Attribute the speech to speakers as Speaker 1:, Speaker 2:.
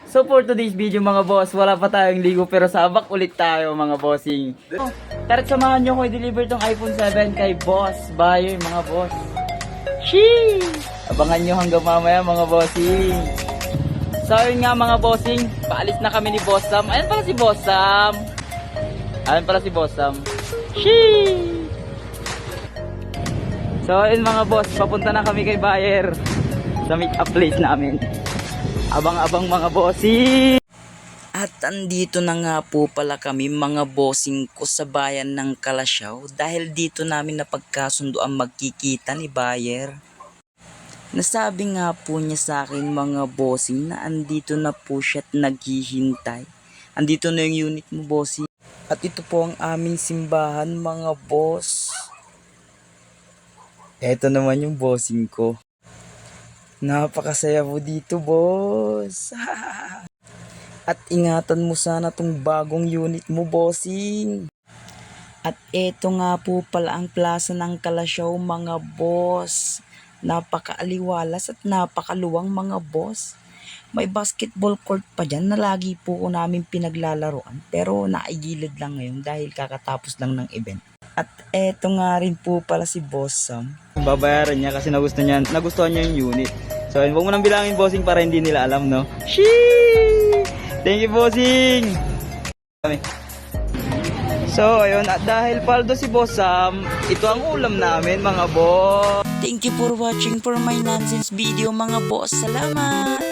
Speaker 1: So for today's video mga boss, wala pa tayong ligo pero sabak ulit tayo mga bossing. Tara samahan nyo ko i-deliver tong iPhone 7 kay Boss Bayer mga boss. Sheesh! Abangan nyo hanggang mamaya mga bossing. So yun nga mga bossing, paalis na kami ni Boss Sam. Ayan pala si Boss Sam. Ayan pala si Boss Sam. Sheesh! So yun mga boss, papunta na kami kay Bayer sa meet-up place namin. Abang-abang mga bossing.
Speaker 2: At andito na nga po pala kami mga bossing ko sa bayan ng Kalasyaw dahil dito namin napagkasundo ang magkikita ni Bayer. Nasabi nga po niya sa akin mga bossing na andito na po siya at naghihintay. Andito na yung unit mo bossing. At ito po ang aming simbahan mga boss. Eto naman yung bossing ko. Napakasaya po dito, boss. At ingatan mo sana tong bagong unit mo, bossing. At eto nga po pala ang plaza ng Kalasyaw, mga boss. Napakaaliwalas at napakaluwang, mga boss. May basketball court pa dyan na lagi po ko namin pinaglalaroan. Pero naigilid lang ngayon dahil kakatapos lang ng event. At eto nga rin po pala si Boss Sam.
Speaker 1: Babayaran niya kasi nagustuhan niya yung unit. So huwag mo nang bilangin bossing para hindi nila alam, no? Sheesh! Thank you bossing! So ayun, at dahil paldo si Boss Sam, ito ang ulam namin mga boss.
Speaker 2: Thank you for watching for my nonsense video, mga boss. Salamat!